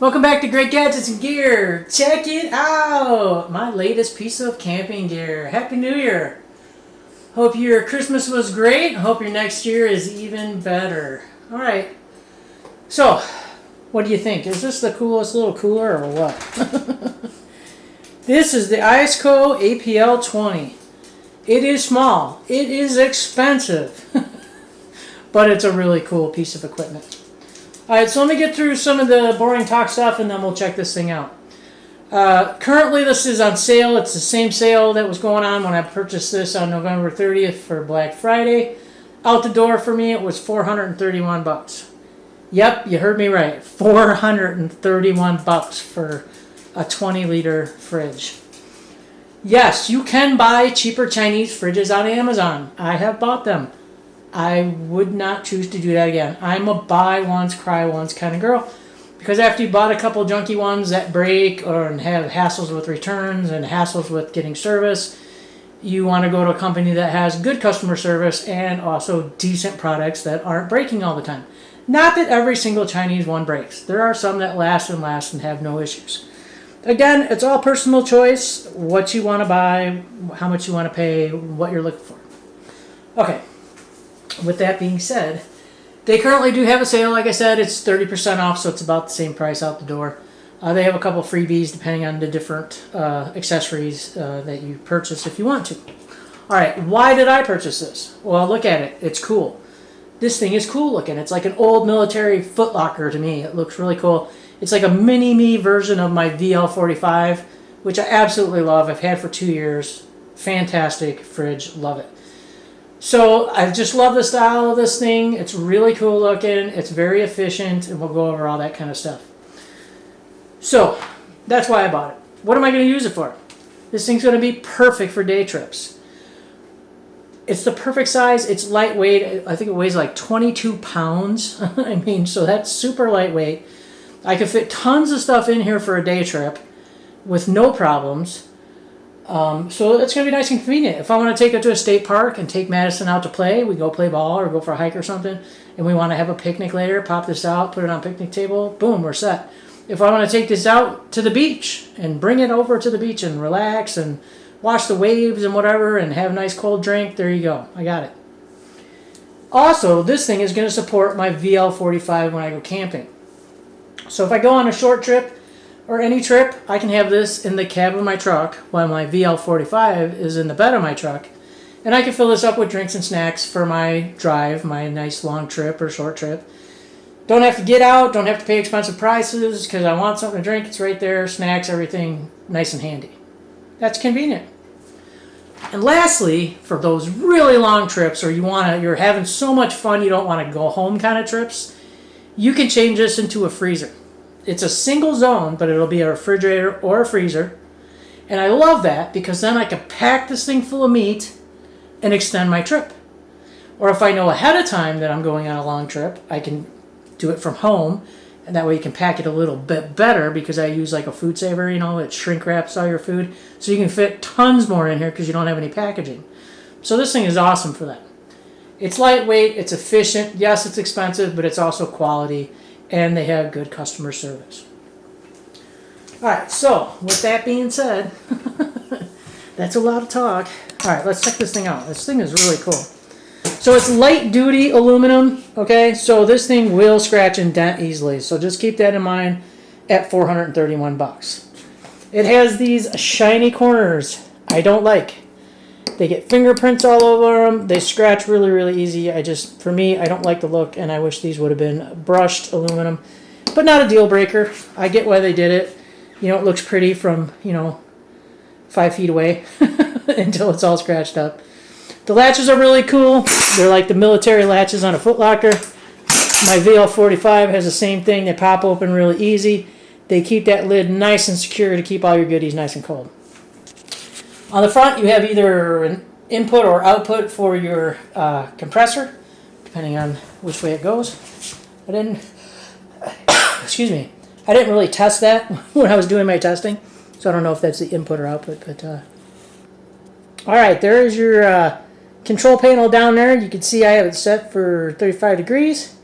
Welcome back to Great Gadgets and Gear. Check it out! My latest piece of camping gear. Happy New Year! Hope your Christmas was great. Hope your next year is even better. Alright, so what do you think? Is this the coolest little cooler or what? This is the Iceco APL 20. It is small. It is expensive. But it's a really cool piece of equipment. Alright, so let me get through some of the boring talk stuff and then we'll check this thing out. Currently this is on sale. It's the same sale that was going on when I purchased this on November 30th for Black Friday. Out the door for me it was 431 bucks. Yep, you heard me right. 431 bucks for a 20-liter fridge. Yes, you can buy cheaper Chinese fridges on Amazon. I have bought them. I would not choose to do that again. I'm a buy once, cry once kind of girl. Because after you bought a couple junky ones that break or have hassles with returns and hassles with getting service, you want to go to a company that has good customer service and also decent products that aren't breaking all the time. Not that every single Chinese one breaks. There are some that last and have no issues. Again, it's all personal choice, what you want to buy, how much you want to pay, what you're looking for. Okay. With that being said, they currently do have a sale. Like I said, it's 30% off, so it's about the same price out the door. They have a couple freebies depending on the different accessories that you purchase if you want to. All right, why did I purchase this? Well, look at it. It's cool. This thing is cool looking. It's like an old military footlocker to me. It looks really cool. It's like a mini-me version of my VL45, which I absolutely love. I've had for 2 years. Fantastic fridge. Love it. So I just love the style of this thing. It's really cool looking. It's very efficient, and we'll go over all that kind of stuff. So that's why I bought it. What am I going to use it for? This thing's going to be perfect for day trips. It's the perfect size. It's lightweight. I think it weighs like 22 pounds. I mean, so that's super lightweight. I could fit tons of stuff in here for a day trip with no problems. So it's going to be nice and convenient. If I want to take it to a state park and take Madison out to play, we go play ball or go for a hike or something, and we want to have a picnic later, pop this out, put it on a picnic table, boom, we're set. If I want to take this out to the beach and bring it over to the beach and relax and watch the waves and whatever and have a nice cold drink, there you go. I got it. Also, this thing is going to support my VL45 when I go camping. So if I go on a short trip or any trip, I can have this in the cab of my truck while my VL45 is in the bed of my truck. And I can fill this up with drinks and snacks for my drive, my nice long trip or short trip. Don't have to get out, don't have to pay expensive prices because I want something to drink. It's right there, snacks, everything nice and handy. That's convenient. And lastly, for those really long trips or you're having so much fun you don't want to go home kind of trips, you can change this into a freezer. It's a single zone, but it'll be a refrigerator or a freezer. And I love that because then I can pack this thing full of meat and extend my trip. Or if I know ahead of time that I'm going on a long trip, I can do it from home. And that way you can pack it a little bit better because I use like a food saver, it shrink wraps all your food. So you can fit tons more in here because you don't have any packaging. So this thing is awesome for that. It's lightweight, it's efficient. Yes, it's expensive, but it's also quality. And they have good customer service. Alright, so with that being said, that's a lot of talk. Alright, let's check this thing out. This thing is really cool. So it's light duty aluminum, okay? So this thing will scratch and dent easily. So just keep that in mind at 431 bucks. It has these shiny corners I don't like. They get fingerprints all over them. They scratch really, really easy. For me, I don't like the look, and I wish these would have been brushed aluminum. But not a deal breaker. I get why they did it. It looks pretty from, 5 feet away until it's all scratched up. The latches are really cool. They're like the military latches on a footlocker. My VL45 has the same thing. They pop open really easy. They keep that lid nice and secure to keep all your goodies nice and cold. On the front, you have either an input or output for your compressor, depending on which way it goes. I didn't really test that when I was doing my testing, so I don't know if that's the input or output. But all right, there is your control panel down there. You can see I have it set for 35 degrees.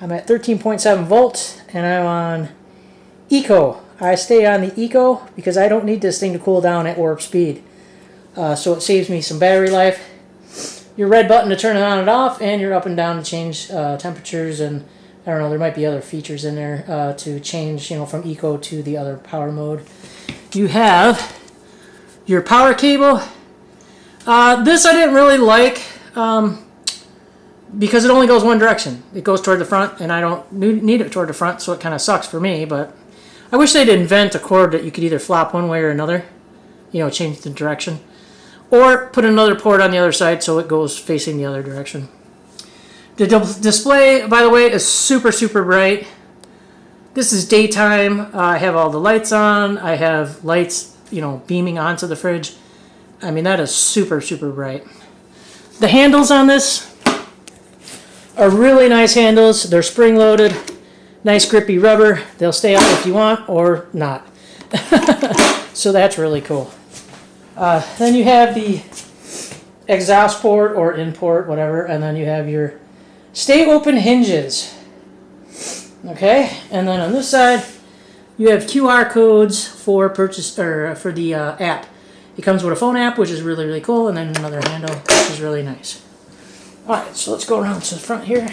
I'm at 13.7 volts, and I'm on Eco. I stay on the Eco because I don't need this thing to cool down at warp speed. So it saves me some battery life. Your red button to turn it on and off, and your up and down to change temperatures, and I don't know, there might be other features in there to change, you know, from Eco to the other power mode. You have your power cable. This I didn't really like because it only goes one direction. It goes toward the front, and I don't need it toward the front, so it kind of sucks for me, but I wish they'd invent a cord that you could either flop one way or another, you know, change the direction, or put another port on the other side so it goes facing the other direction. The display, by the way, is super, super bright. This is daytime. I have all the lights on. I have lights, you know, beaming onto the fridge. I mean, that is super, super bright. The handles on this are really nice handles. They're spring-loaded. Nice grippy rubber. They'll stay out if you want or not. So that's really cool. Then you have the exhaust port or in port, whatever, and then you have your stay open hinges. Okay, and then on this side you have QR codes for purchase or for the app. It comes with a phone app, which is really, really cool, and then another handle, which is really nice. All right, so let's go around to the front here,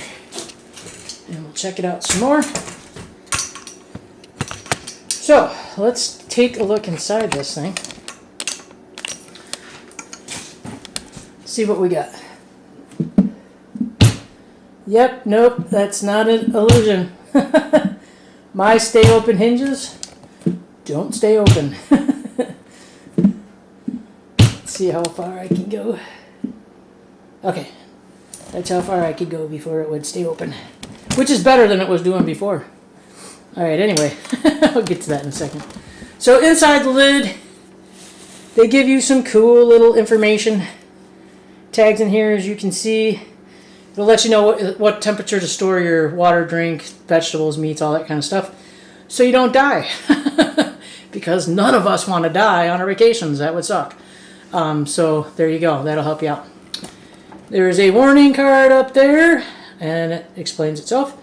and we'll check it out some more. So let's take a look inside this thing. See what we got. Yep, nope, that's not an illusion. My stay open hinges don't stay open. Let's see how far I can go. Okay, that's how far I could go before it would stay open, which is better than it was doing before. Alright, anyway, I'll get to that in a second. So inside the lid, they give you some cool little information tags in here, as you can see. It'll let you know what temperature to store your water, drink, vegetables, meats, all that kind of stuff, so you don't die. Because none of us want to die on our vacations. That would suck. So there you go. That'll help you out. There's a warning card up there, and it explains itself.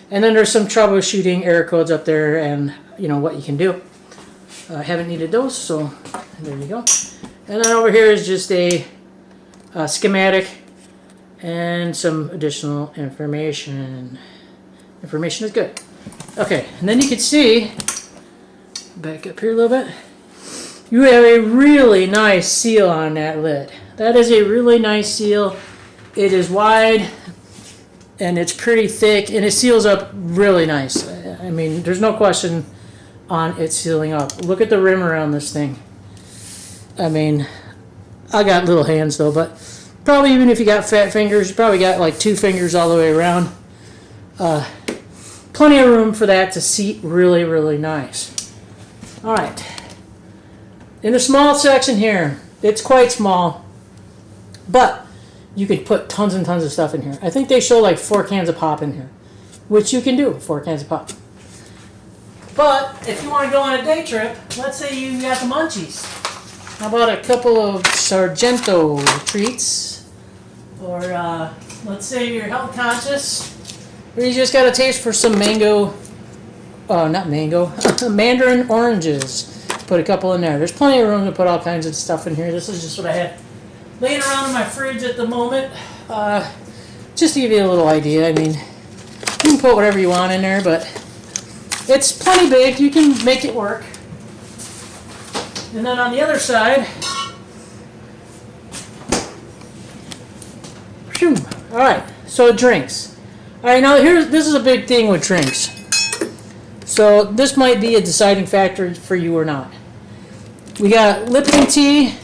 And then there's some troubleshooting error codes up there, and you know what you can do. I haven't needed those, so there you go. And then over here is just a schematic and some additional information. Information is good. Okay, and then you can see, back up here a little bit, you have a really nice seal on that lid. That is a really nice seal. It is wide and it's pretty thick, and it seals up really nice. I mean, there's no question on it sealing up. Look at the rim around this thing. I mean, I got little hands though, but probably even if you got fat fingers, you probably got like 2 fingers all the way around. Plenty of room for that to seat really, really nice. All right. In the small section here, it's quite small, but you could put tons and tons of stuff in here. I think they show like 4 cans of pop in here, which you can do, 4 cans of pop. But if you want to go on a day trip, let's say you got the munchies. How about a couple of Sargento treats? Or let's say you're health conscious, or you just got a taste for some mango, not mango, mandarin oranges. Put a couple in there. There's plenty of room to put all kinds of stuff in here. This is just what I had laying around in my fridge at the moment. Just to give you a little idea. I mean, you can put whatever you want in there, but it's plenty big. You can make it work. And then on the other side, phew, all right, so drinks. All right, now this is a big thing with drinks. So this might be a deciding factor for you or not. We got Lipton tea,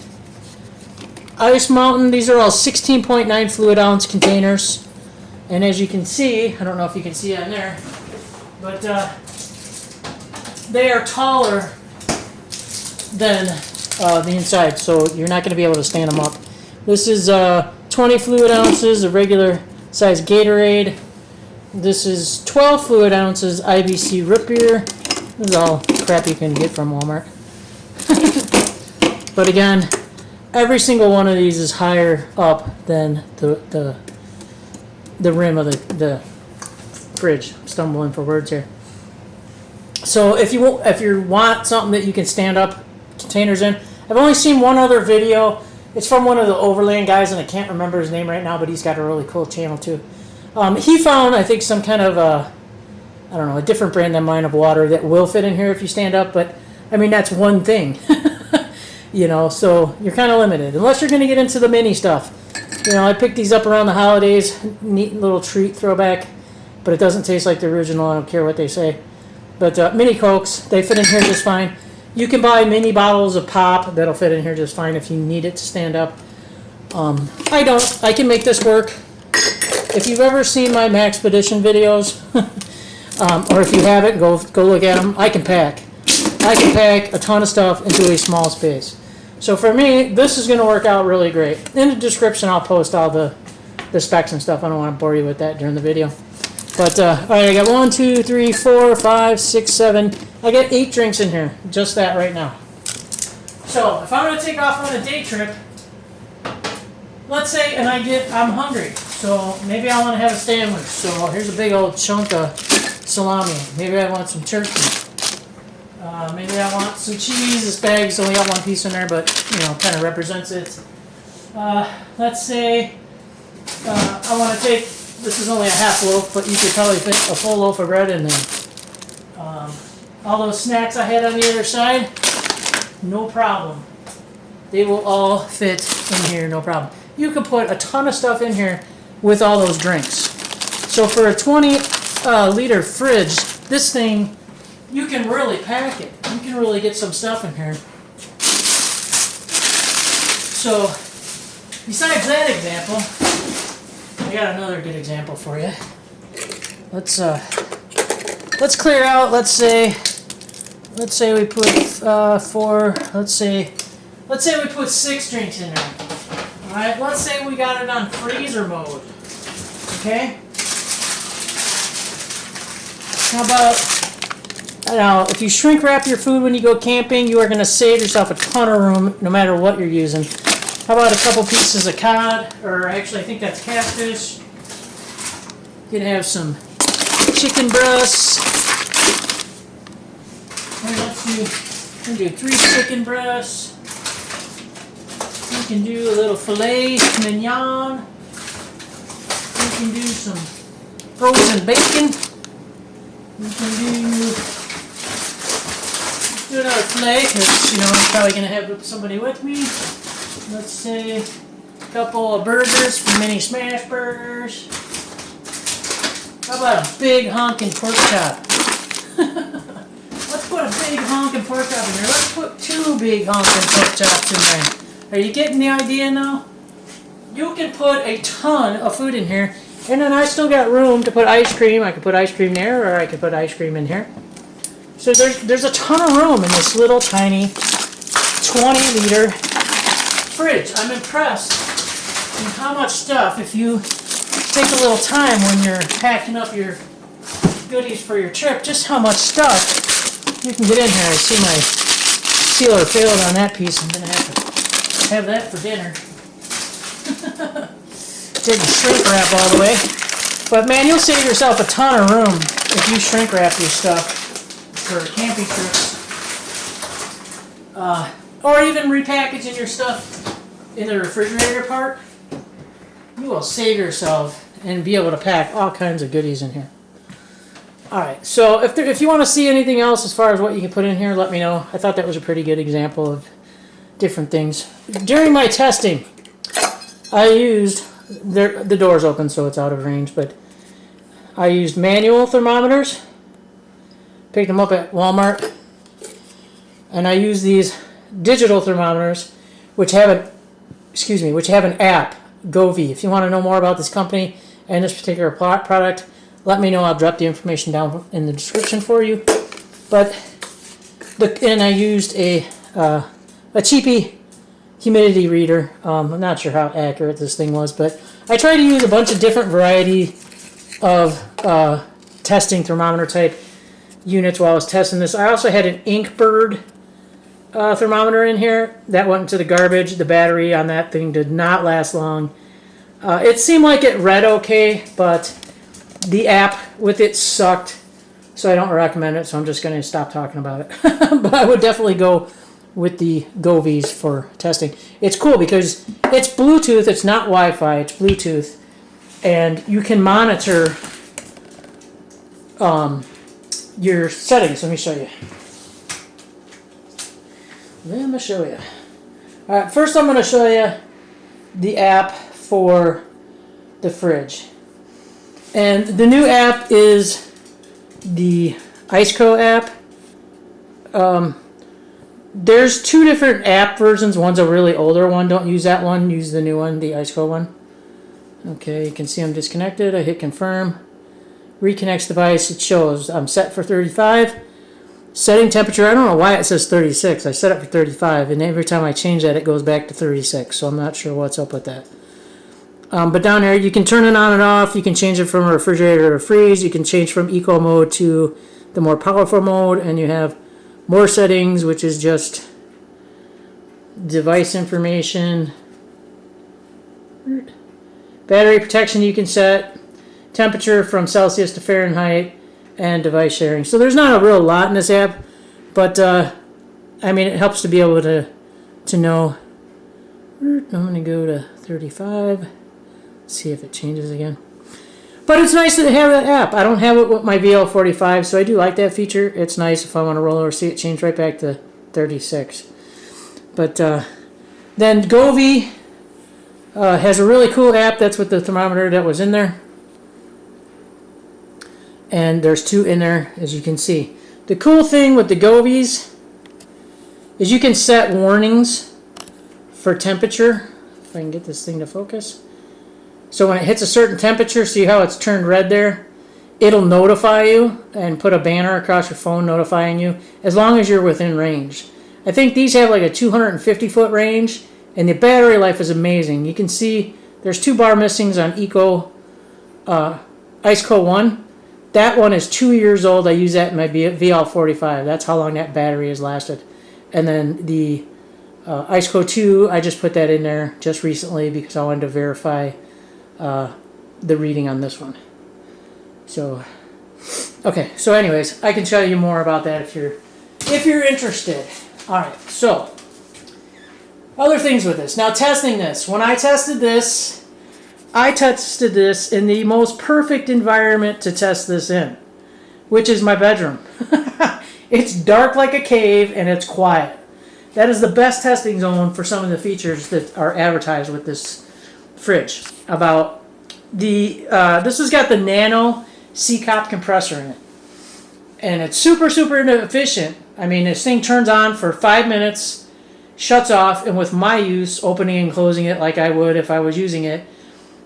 Ice Mountain. These are all 16.9 fluid ounce containers. And as you can see, I don't know if you can see on there, but they are taller than the inside, so you're not going to be able to stand them up. This is 20 fluid ounces of regular size Gatorade. This is 12 fluid ounces IBC root beer. This is all crap you can get from Walmart. But again, every single one of these is higher up than the rim of the fridge. I'm stumbling for words here. So if you want something that you can stand up containers in, I've only seen one other video. It's from one of the Overland guys, and I can't remember his name right now, but he's got a really cool channel too. He found, I think, some kind of I don't know, a different brand than mine of water that will fit in here if you stand up. But I mean, that's one thing. You know, so you're kind of limited unless you're going to get into the mini stuff. You know, I picked these up around the holidays. Neat little treat throwback, but it doesn't taste like the original. I don't care what they say. But mini Cokes, they fit in here just fine. You can buy mini bottles of pop that'll fit in here just fine if you need it to stand up. I don't. I can make this work. If you've ever seen my Maxpedition videos, or if you haven't, go look at them. I can pack a ton of stuff into a small space. So for me, this is going to work out really great. In the description, I'll post all the specs and stuff. I don't want to bore you with that during the video. But, all right, I got 1, 2, 3, 4, 5, 6, 7. I got 8 drinks in here. Just that right now. So if I'm going to take off on a day trip, let's say, and I'm hungry. So maybe I want to have a sandwich. So here's a big old chunk of salami. Maybe I want some turkey. Maybe I want some cheese. This bag's only got one piece in there, but, you know, kind of represents it. Let's say I want to take, this is only a half loaf, but you could probably fit a full loaf of bread in there. All those snacks I had on the other side, no problem. They will all fit in here, no problem. You can put a ton of stuff in here with all those drinks. So for a 20-liter fridge, this thing, you can really pack it. You can really get some stuff in here. So, besides that example, I got another good example for you. Let's clear out. Let's say we put 4. Let's say we put 6 drinks in there. All right. Let's say we got it on freezer mode. Okay. How about? Now, if you shrink wrap your food when you go camping, you are going to save yourself a ton of room no matter what you're using. How about a couple pieces of cod, or actually I think that's catfish. You can have some chicken breasts. Let's do 3 chicken breasts. You can do a little filet mignon. You can do some frozen bacon. You can do another filet, because, you know, I'm probably going to have somebody with me. Let's say a couple of burgers from Mini Smash Burgers. How about a big honking pork chop? Let's put a big honking pork chop in there. Let's put 2 big honking pork chops in there. Are you getting the idea now? You can put a ton of food in here, and then I still got room to put ice cream. I could put ice cream there, or I could put ice cream in here. So there's a ton of room in this little tiny 20-liter fridge. I'm impressed with how much stuff, if you take a little time when you're packing up your goodies for your trip, just how much stuff you can get in here. I see my sealer failed on that piece. I'm going to have to have that for dinner. Didn't shrink wrap all the way. But man, you'll save yourself a ton of room if you shrink wrap your stuff for camping trips, or even repackaging your stuff in the refrigerator part. You will save yourself and be able to pack all kinds of goodies in here. Alright, so if you want to see anything else as far as what you can put in here, let me know. I thought that was a pretty good example of different things. During my testing, I used, the door's open so it's out of range, but I used manual thermometers. Picked them up at Walmart, and I use these digital thermometers, which have an app, Govee. If you want to know more about this company and this particular product, let me know. I'll drop the information down in the description for you. And I used a cheapy humidity reader. I'm not sure how accurate this thing was, but I tried to use a bunch of different variety of testing thermometer type units while I was testing this. I also had an Inkbird thermometer in here. That went into the garbage. The battery on that thing did not last long. It seemed like it read okay, but the app with it sucked So I don't recommend it, so I'm just going to stop talking about it. But I would definitely go with the Govees for testing. It's cool because it's Bluetooth, it's not Wi-Fi, it's Bluetooth, and you can monitor your settings. Let me show you. All right, first I'm going to show you the app for the fridge. And the new app is the Iceco app. There's two different app versions. One's a really older one. Don't use that one. Use the new one, the Iceco one. Okay, you can see I'm disconnected. I hit confirm. Reconnects device. It shows I'm set for 35. Setting temperature. I don't know why it says 36. I set it for 35, and every time I change that, it goes back to 36. So I'm not sure what's up with that. But down here, you can turn it on and off. You can change it from a refrigerator to freeze. You can change from eco mode to the more powerful mode, and you have more settings, which is just device information. Battery protection you can set. Temperature from Celsius to Fahrenheit. And device sharing. So there's not a real lot in this app, but I mean, it helps to be able to know. I'm going to go to 35. See if it changes again. But it's nice to have that app. I don't have it with my VL45, so I do like that feature. It's nice if I want to roll over, see it change right back to 36. But then Govee has a really cool app. That's with the thermometer that was in there. And there's two in there, as you can see. The cool thing with the Govees is you can set warnings for temperature. If I can get this thing to focus. So when it hits a certain temperature, see how it's turned red there? It'll notify you and put a banner across your phone notifying you as long as you're within range. I think these have like a 250-foot range, and the battery life is amazing. You can see there's 2 bar missings on Iceco 1. That one is 2 years old. I use that in my VL45. That's how long that battery has lasted. And then the Iceco 2, I just put that in there just recently because I wanted to verify the reading on this one. So, okay. So, anyways, I can show you more about that if you're interested. All right. So, other things with this. Now, testing this. When I tested this in the most perfect environment to test this in, which is my bedroom. It's dark like a cave and it's quiet. That is the best testing zone for some of the features that are advertised with this fridge. About this has got the nano C-Cop compressor in it. And it's super, super efficient. I mean, this thing turns on for 5 minutes, shuts off, and with my use, opening and closing it like I would if I was using it,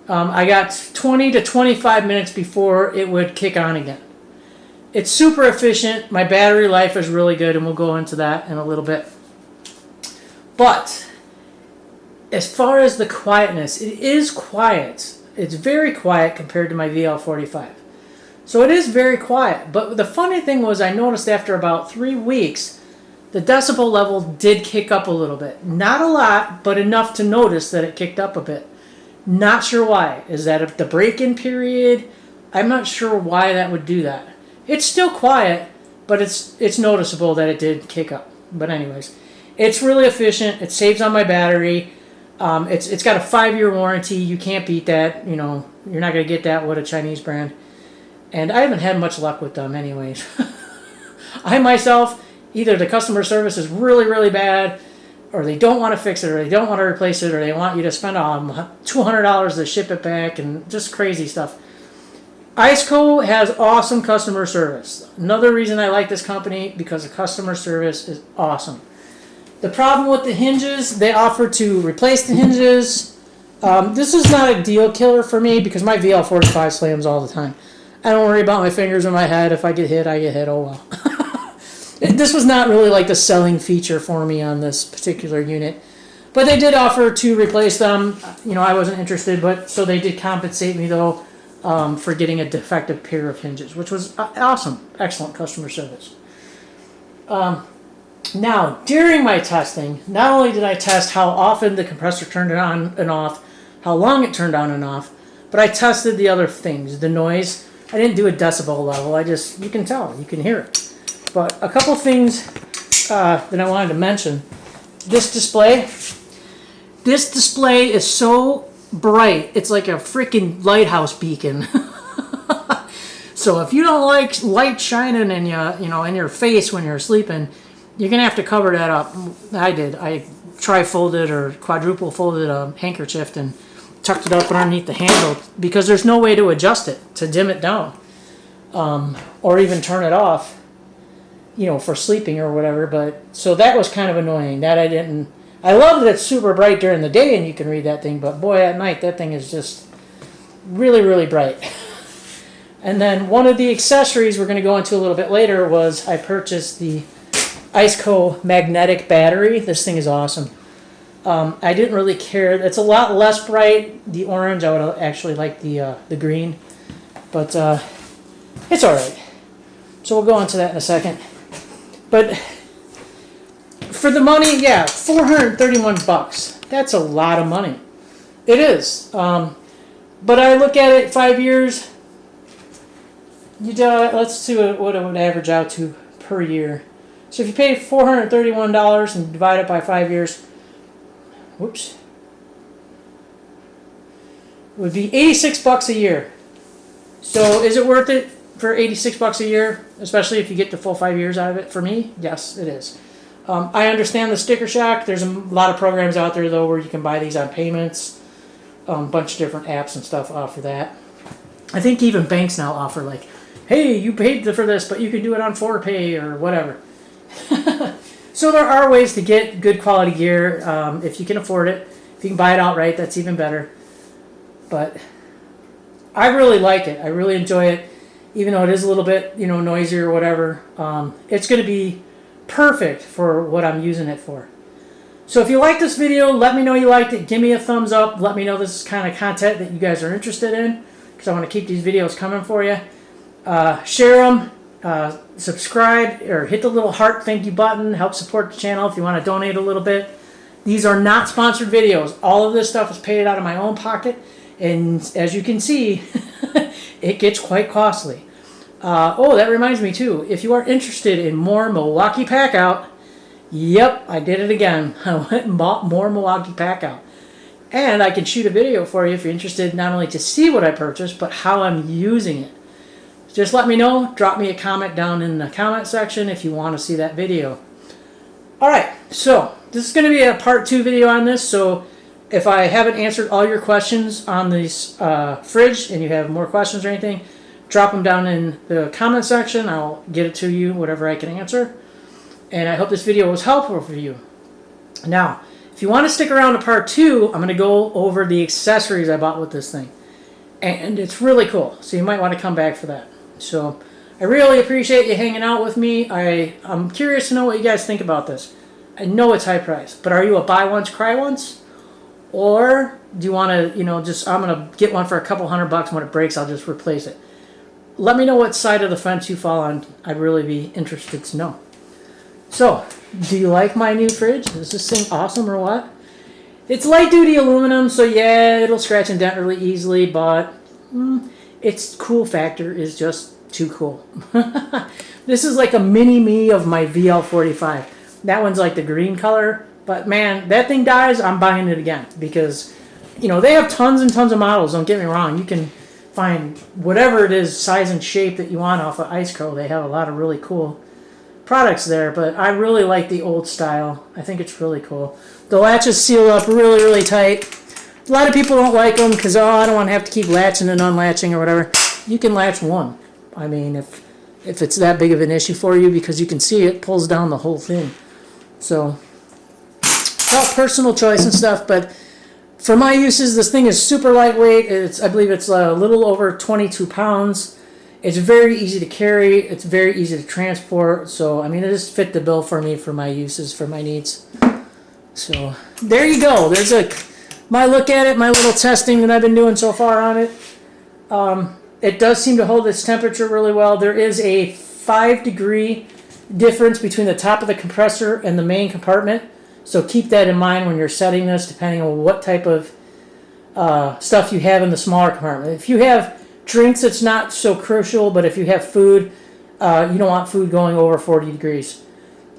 I got 20 to 25 minutes before it would kick on again. It's super efficient. My battery life is really good, and we'll go into that in a little bit. But as far as the quietness, it is quiet. It's very quiet compared to my VL45. So it is very quiet. But the funny thing was I noticed after about 3 weeks, the decibel level did kick up a little bit. Not a lot, but enough to notice that it kicked up a bit. Not sure why. Is that the break-in period? I'm not sure why that would do that. It's still quiet, but it's noticeable that it did kick up. But anyways, it's really efficient. It saves on my battery. It's got a 5-year warranty. You can't beat that. You know, you're not going to get that with a Chinese brand. And I haven't had much luck with them anyways. I myself, either the customer service is really, really bad, or they don't want to fix it, or they don't want to replace it, or they want you to spend $200 to ship it back, and just crazy stuff. Iceco has awesome customer service. Another reason I like this company, because the customer service is awesome. The problem with the hinges, they offer to replace the hinges. This is not a deal killer for me, because my VL45 slams all the time. I don't worry about my fingers or my head. If I get hit, I get hit. Oh well. This was not really like the selling feature for me on this particular unit. But they did offer to replace them. You know, I wasn't interested, but so they did compensate me, though, for getting a defective pair of hinges, which was awesome. Excellent customer service. Now, during my testing, not only did I test how often the compressor turned on and off, how long it turned on and off, but I tested the other things, the noise. I didn't do a decibel level. You can tell, you can hear it. But a couple things that I wanted to mention. This display is so bright, it's like a freaking lighthouse beacon. So if you don't like light shining in in your face when you're sleeping, you're gonna have to cover that up. I did. I tri-folded or quadruple folded a handkerchief and tucked it up underneath the handle because there's no way to adjust it, to dim it down, or even turn it off, for sleeping or whatever. But so that was kind of annoying. That I love that it's super bright during the day and you can read that thing, but boy, at night that thing is just really, really bright. And then one of the accessories we're going to go into a little bit later was I purchased the Iceco magnetic battery. This thing is awesome. I didn't really care. It's a lot less bright. The orange, I would actually like the green, but it's all right. So we'll go into that in a second. But for the money, yeah, $431. That's a lot of money. It is. But I look at it 5 years. Let's see what it would average out to per year. So if you pay $431 and divide it by 5 years, whoops, it would be $86 a year. So is it worth it for $86 a year, especially if you get the full 5 years out of it? For me, yes, it is. I understand the sticker shock. There's a lot of programs out there, though, where you can buy these on payments. A bunch of different apps and stuff offer that. I think even banks now offer, like, hey, you paid for this, but you can do it on 4Pay or whatever. So there are ways to get good quality gear if you can afford it. If you can buy it outright, that's even better. But I really like it. I really enjoy it, even though it is a little bit, noisy or whatever. It's going to be perfect for what I'm using it for. So if you like this video, let me know you liked it. Give me a thumbs up. Let me know this is kind of content that you guys are interested in, because I want to keep these videos coming for you. Share them, subscribe, or hit the little heart thank you button. Help support the channel if you want to donate a little bit. These are not sponsored videos. All of this stuff is paid out of my own pocket, and as you can see, it gets quite costly. Oh, that reminds me too. If you are interested in more Milwaukee Pack Out, yep, I did it again. I went and bought more Milwaukee Pack Out. And I can shoot a video for you if you're interested not only to see what I purchased, but how I'm using it. Just let me know. Drop me a comment down in the comment section if you want to see that video. Alright, so this is going to be a part 2 video on this. So if I haven't answered all your questions on this fridge and you have more questions or anything, drop them down in the comment section. I'll get it to you, whatever I can answer. And I hope this video was helpful for you. Now, if you want to stick around to part 2, I'm going to go over the accessories I bought with this thing. And it's really cool, so you might want to come back for that. So, I really appreciate you hanging out with me. I'm curious to know what you guys think about this. I know it's high price, but are you a buy once, cry once? Or do you want to, I'm going to get one for a couple $100, and when it breaks, I'll just replace it. Let me know what side of the fence you fall on. I'd really be interested to know. So, do you like my new fridge? Is this thing awesome or what? It's light-duty aluminum, so yeah, it'll scratch and dent really easily, but its cool factor is just too cool. This is like a mini-me of my VL45. That one's like the green color, but man, that thing dies, I'm buying it again, because, they have tons and tons of models, don't get me wrong. You can find whatever it is, size and shape that you want off of Iceco. They have a lot of really cool products there, but I really like the old style. I think it's really cool. The latches seal up really, really tight. A lot of people don't like them because, I don't want to have to keep latching and unlatching or whatever. You can latch one. I mean, if it's that big of an issue for you, because you can see it pulls down the whole thing. So, well, personal choice and stuff, but for my uses, this thing is super lightweight. I believe it's a little over 22 pounds. It's very easy to carry. It's very easy to transport. So, I mean, it just fit the bill for me for my uses, for my needs. So, there you go. There's my look at it, my little testing that I've been doing so far on it. It does seem to hold its temperature really well. There is a 5-degree difference between the top of the compressor and the main compartment. So, keep that in mind when you're setting this, depending on what type of stuff you have in the smaller compartment. If you have Drinks, it's not so crucial, but if you have food, you don't want food going over 40 degrees.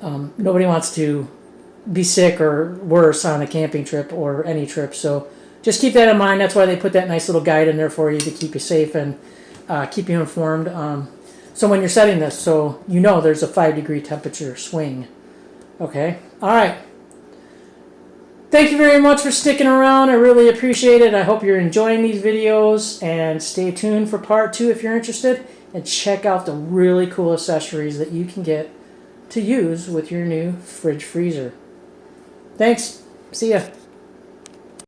Nobody wants to be sick or worse on a camping trip or any trip. So just keep that in mind. That's why they put that nice little guide in there for you to keep you safe and keep you informed. So when you're setting this, so you know there's a 5-degree temperature swing. Okay? All right. Thank you very much for sticking around. I really appreciate it. I hope you're enjoying these videos, and stay tuned for part 2 if you're interested, and check out the really cool accessories that you can get to use with your new fridge freezer. Thanks. See ya.